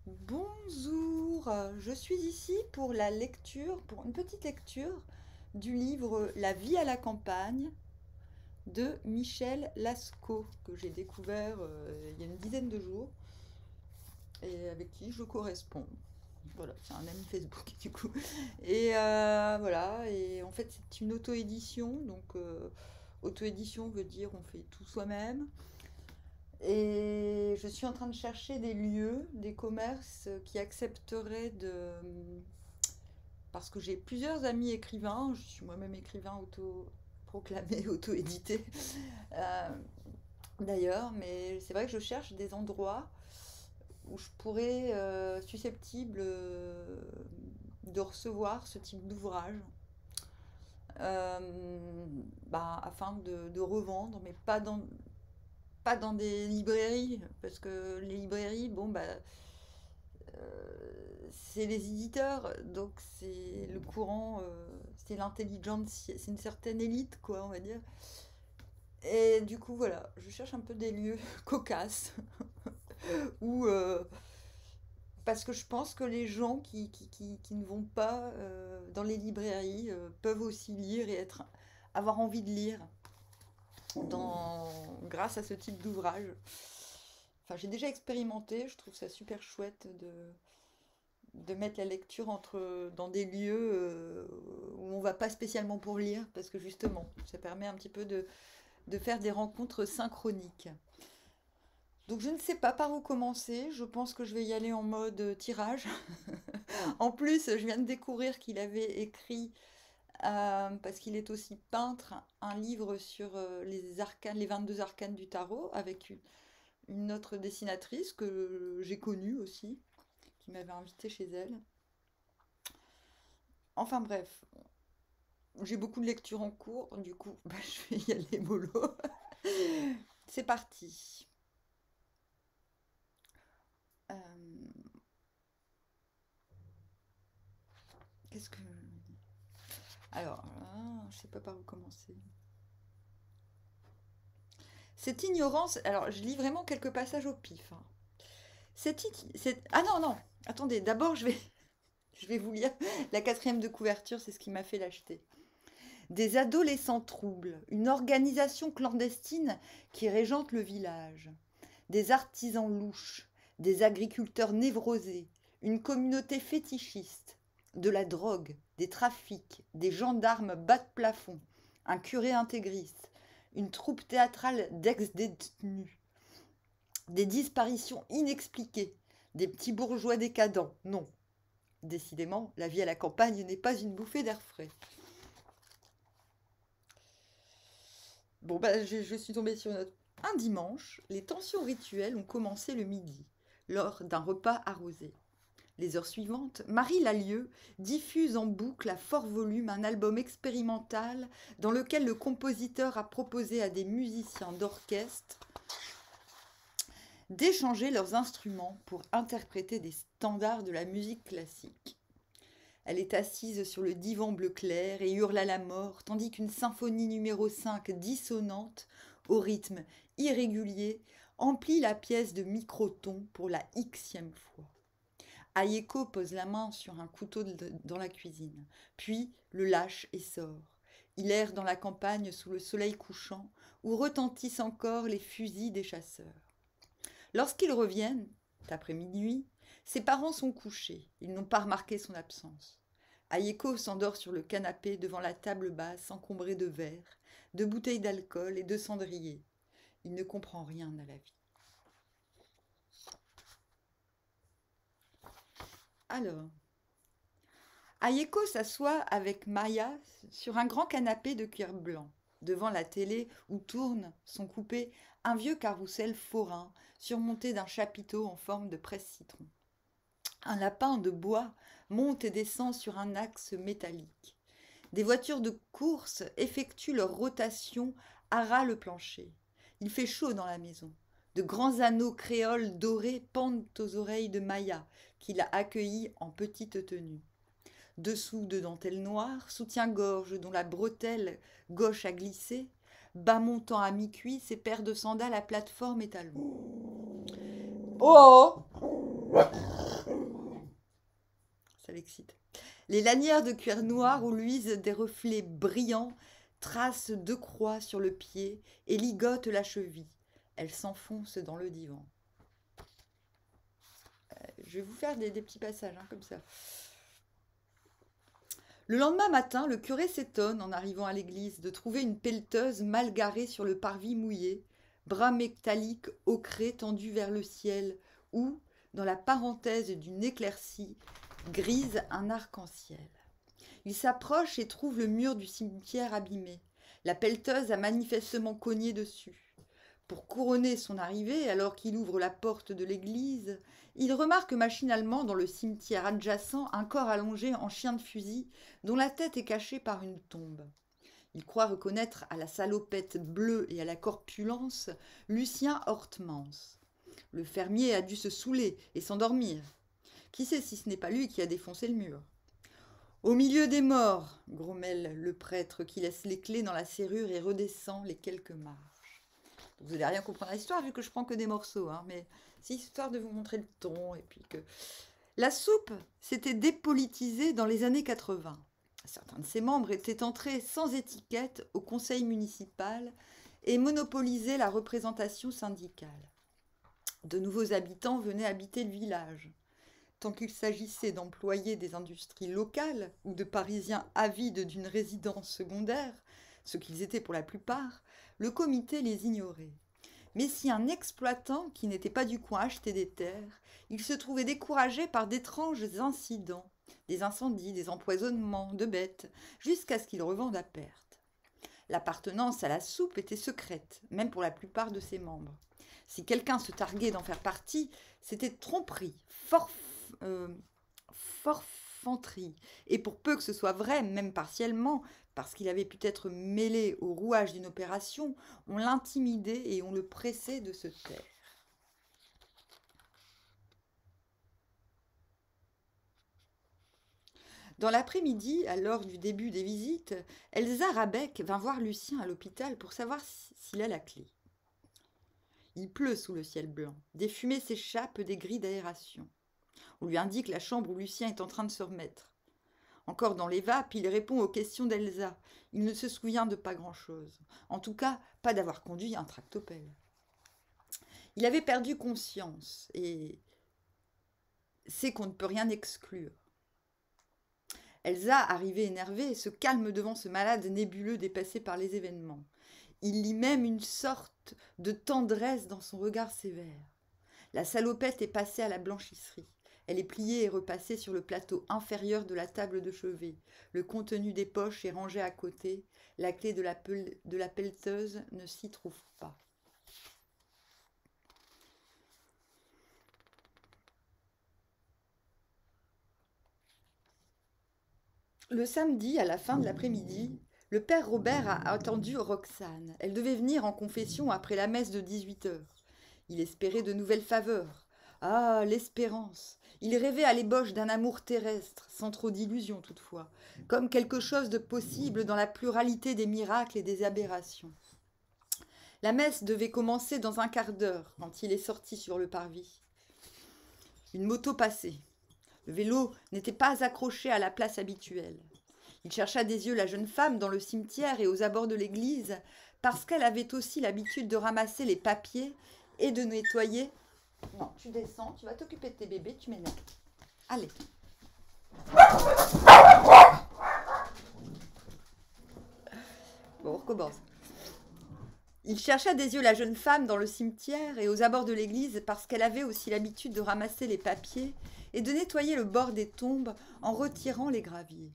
Bonjour, je suis ici pour la lecture, pour une petite lecture du livre La vie à la campagne de Michel Lascaux, que j'ai découvert il y a une dizaine de jours et avec qui je corresponds. Voilà, c'est un ami Facebook du coup. Et voilà, et en fait c'est une auto-édition, donc auto-édition veut dire on fait tout soi-même. Et je suis en train de chercher des lieux, des commerces qui accepteraient de... Parce que j'ai plusieurs amis écrivains, je suis moi-même écrivain auto-proclamé, auto-édité euh, d'ailleurs, mais c'est vrai que je cherche des endroits où je pourrais, susceptible de recevoir ce type d'ouvrage, afin de revendre, mais pas dans des librairies, parce que les librairies, bon, c'est les éditeurs, donc c'est le courant, c'est l'intelligence, c'est une certaine élite, quoi, on va dire. Et du coup, voilà, je cherche un peu des lieux cocasses où, parce que je pense que les gens qui ne vont pas dans les librairies peuvent aussi lire et avoir envie de lire grâce à ce type d'ouvrage. Enfin, j'ai déjà expérimenté, je trouve ça super chouette de mettre la lecture dans des lieux où on va pas spécialement pour lire, parce que justement, ça permet un petit peu de faire des rencontres synchroniques. Donc je ne sais pas par où commencer, je pense que je vais y aller en mode tirage. En plus, je viens de découvrir qu'il avait écrit, parce qu'il est aussi peintre, un livre sur les arcanes, les 22 arcanes du tarot, avec une autre dessinatrice que j'ai connue aussi, qui m'avait invitée chez elle. Enfin bref, j'ai beaucoup de lectures en cours, du coup, je vais y aller mollo. C'est parti. Euh, Qu'est-ce que... Alors, je sais pas par où commencer. Cette ignorance... Alors, je lis vraiment quelques passages au pif, hein. Ah non, non, attendez, d'abord je vais vous lire la quatrième de couverture, c'est ce qui m'a fait l'acheter. Des adolescents troubles, une organisation clandestine qui régente le village, des artisans louches, des agriculteurs névrosés, une communauté fétichiste, de la drogue, des trafics, des gendarmes bas de plafond, un curé intégriste, une troupe théâtrale d'ex-détenus, des disparitions inexpliquées, des petits bourgeois décadents. Non, décidément, la vie à la campagne n'est pas une bouffée d'air frais. Bon, je suis tombée sur une autre. Un dimanche, les tensions rituelles ont commencé le midi, lors d'un repas arrosé. Les heures suivantes, Marie Lalieu diffuse en boucle à fort volume un album expérimental dans lequel le compositeur a proposé à des musiciens d'orchestre d'échanger leurs instruments pour interpréter des standards de la musique classique. Elle est assise sur le divan bleu clair et hurle à la mort, tandis qu'une symphonie numéro 5 dissonante, au rythme irrégulier, emplit la pièce de microton pour la xème fois. Ayeko pose la main sur un couteau dans la cuisine, puis le lâche et sort. Il erre dans la campagne sous le soleil couchant, où retentissent encore les fusils des chasseurs. Lorsqu'ils reviennent, après minuit, ses parents sont couchés. Ils n'ont pas remarqué son absence. Ayeko s'endort sur le canapé devant la table basse encombrée de verres, de bouteilles d'alcool et de cendriers. Il ne comprend rien à la vie. Alors, Ayeko s'assoit avec Maya sur un grand canapé de cuir blanc, devant la télé où tourne, son coupé, un vieux carrousel forain surmonté d'un chapiteau en forme de presse-citron. Un lapin de bois monte et descend sur un axe métallique. Des voitures de course effectuent leur rotation à ras le plancher. Il fait chaud dans la maison. De grands anneaux créoles dorés pendent aux oreilles de Maya, qui l'a accueillie en petite tenue. Dessous de dentelle noire, soutien-gorge dont la bretelle gauche a glissé, bas montant à mi-cuisse et paire de sandales à plateforme et talons. Oh! m'excite. Les lanières de cuir noir où luisent des reflets brillants tracent 2 croix sur le pied et ligotent la cheville. Elle s'enfonce dans le divan. Je vais vous faire des petits passages, hein, comme ça. Le lendemain matin, le curé s'étonne, en arrivant à l'église, de trouver une pelleteuse mal garée sur le parvis mouillé, bras métalliques ocrés tendus vers le ciel, où, dans la parenthèse d'une éclaircie, grise un arc-en-ciel. Il s'approche et trouve le mur du cimetière abîmé. La pelleteuse a manifestement cogné dessus. Pour couronner son arrivée, alors qu'il ouvre la porte de l'église, il remarque machinalement dans le cimetière adjacent un corps allongé en chien de fusil dont la tête est cachée par une tombe. Il croit reconnaître à la salopette bleue et à la corpulence Lucien Hortemans. Le fermier a dû se saouler et s'endormir. Qui sait si ce n'est pas lui qui a défoncé le mur? Au milieu des morts, grommelle le prêtre qui laisse les clés dans la serrure et redescend les quelques marches. Vous n'allez rien comprendre à l'histoire vu que je prends que des morceaux, hein, mais c'est histoire de vous montrer le ton. Et puis que la soupe s'était dépolitisée dans les années 80. Certains de ses membres étaient entrés sans étiquette au conseil municipal et monopolisaient la représentation syndicale. De nouveaux habitants venaient habiter le village. Tant qu'il s'agissait d'employer des industries locales ou de Parisiens avides d'une résidence secondaire, ce qu'ils étaient pour la plupart, le comité les ignorait. Mais si un exploitant qui n'était pas du coin achetait des terres, il se trouvait découragé par d'étranges incidents, des incendies, des empoisonnements de bêtes, jusqu'à ce qu'il revende à perte. L'appartenance à la soupe était secrète, même pour la plupart de ses membres. Si quelqu'un se targuait d'en faire partie, c'était tromperie, forfanterie, et pour peu que ce soit vrai, même partiellement, parce qu'il avait pu être mêlé au rouage d'une opération, on l'intimidait et on le pressait de se taire. Dans l'après-midi, à l'heure du début des visites, Elsa Rabec vint voir Lucien à l'hôpital pour savoir s'il a la clé. Il pleut sous le ciel blanc. Des fumées s'échappent des grilles d'aération. On lui indique la chambre où Lucien est en train de se remettre. Encore dans les vapes, il répond aux questions d'Elsa. Il ne se souvient de pas grand-chose. En tout cas, pas d'avoir conduit un tractopelle. Il avait perdu conscience et sait qu'on ne peut rien exclure. Elsa, arrivée énervée, se calme devant ce malade nébuleux dépassé par les événements. Il lit même une sorte de tendresse dans son regard sévère. La salopette est passée à la blanchisserie. Elle est pliée et repassée sur le plateau inférieur de la table de chevet. Le contenu des poches est rangé à côté. La clé de la pelleteuse ne s'y trouve pas. Le samedi, à la fin de l'après-midi, le père Robert a attendu Roxane. Elle devait venir en confession après la messe de 18h. Il espérait de nouvelles faveurs. Ah, l'espérance! Il rêvait à l'ébauche d'un amour terrestre, sans trop d'illusions toutefois, comme quelque chose de possible dans la pluralité des miracles et des aberrations. La messe devait commencer dans un quart d'heure, quand il est sorti sur le parvis. Une moto passait. Le vélo n'était pas accroché à la place habituelle. Il chercha des yeux la jeune femme dans le cimetière et aux abords de l'église, parce qu'elle avait aussi l'habitude de ramasser les papiers et de nettoyer. Non, tu descends, tu vas t'occuper de tes bébés, tu m'énerves. Allez. Bon, on recommence. Il chercha des yeux la jeune femme dans le cimetière et aux abords de l'église parce qu'elle avait aussi l'habitude de ramasser les papiers et de nettoyer le bord des tombes en retirant les graviers.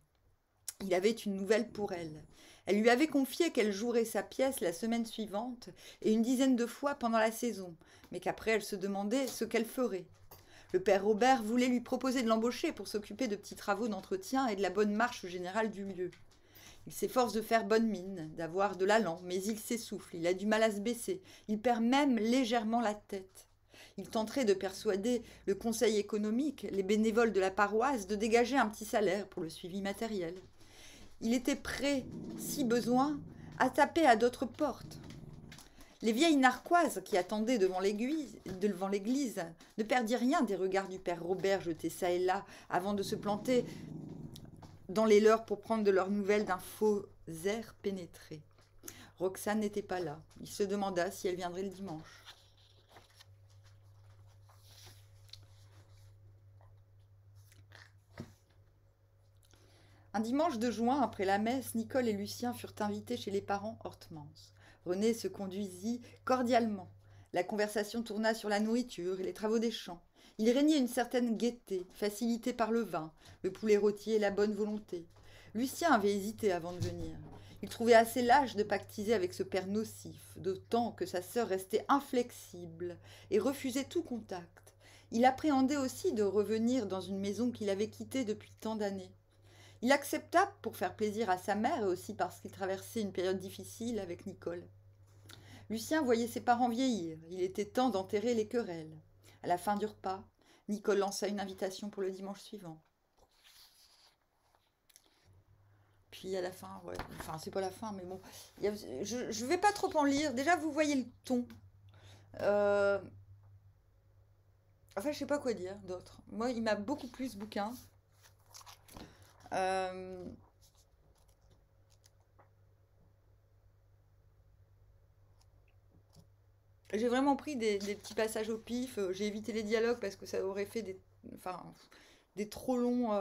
Il avait une nouvelle pour elle. Elle lui avait confié qu'elle jouerait sa pièce la semaine suivante et une dizaine de fois pendant la saison, mais qu'après elle se demandait ce qu'elle ferait. Le père Robert voulait lui proposer de l'embaucher pour s'occuper de petits travaux d'entretien et de la bonne marche générale du lieu. Il s'efforce de faire bonne mine, d'avoir de l'allant, mais il s'essouffle, il a du mal à se baisser, il perd même légèrement la tête. Il tenterait de persuader le conseil économique, les bénévoles de la paroisse, de dégager un petit salaire pour le suivi matériel. Il était prêt, si besoin, à taper à d'autres portes. Les vieilles narquoises qui attendaient devant l'église ne perdirent rien des regards du père Robert jetés çà et là avant de se planter dans les leurs pour prendre de leurs nouvelles d'un faux air pénétré. Roxane n'était pas là. Il se demanda si elle viendrait le dimanche. Un dimanche de juin, après la messe, Nicole et Lucien furent invités chez les parents Hortemans. René se conduisit cordialement. La conversation tourna sur la nourriture et les travaux des champs. Il régnait une certaine gaieté, facilitée par le vin, le poulet rôti et la bonne volonté. Lucien avait hésité avant de venir. Il trouvait assez lâche de pactiser avec ce père nocif, d'autant que sa sœur restait inflexible et refusait tout contact. Il appréhendait aussi de revenir dans une maison qu'il avait quittée depuis tant d'années. Il accepta pour faire plaisir à sa mère et aussi parce qu'il traversait une période difficile avec Nicole. Lucien voyait ses parents vieillir. Il était temps d'enterrer les querelles. À la fin du repas, Nicole lança une invitation pour le dimanche suivant. Puis à la fin, ouais, enfin c'est pas la fin, mais bon, je vais pas trop en lire. Déjà, vous voyez le ton. Enfin, je sais pas quoi dire d'autre. Moi, il m'a beaucoup plu ce bouquin. J'ai vraiment pris des petits passages au pif. J'ai évité les dialogues parce que ça aurait fait des trop longs.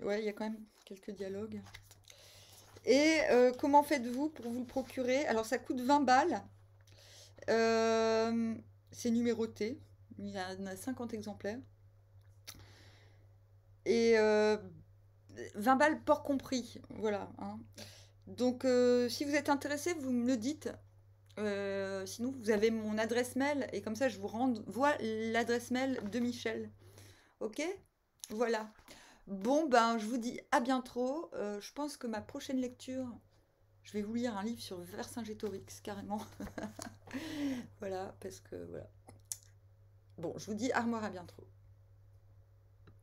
Ouais, il y a quand même quelques dialogues. Et comment faites-vous pour vous le procurer? Alors, ça coûte 20 balles. C'est numéroté. Il y en a 50 exemplaires. Et 20 balles port compris. Voilà. Hein. Donc, si vous êtes intéressé, vous me le dites. Sinon, vous avez mon adresse mail et comme ça, je vous renvoie l'adresse mail de Michel. Ok? Voilà. Bon, ben, je vous dis à bientôt. Je pense que ma prochaine lecture, je vais vous lire un livre sur Vercingétorix, carrément. Voilà, parce que voilà. Bon, je vous dis au revoir, à bientôt.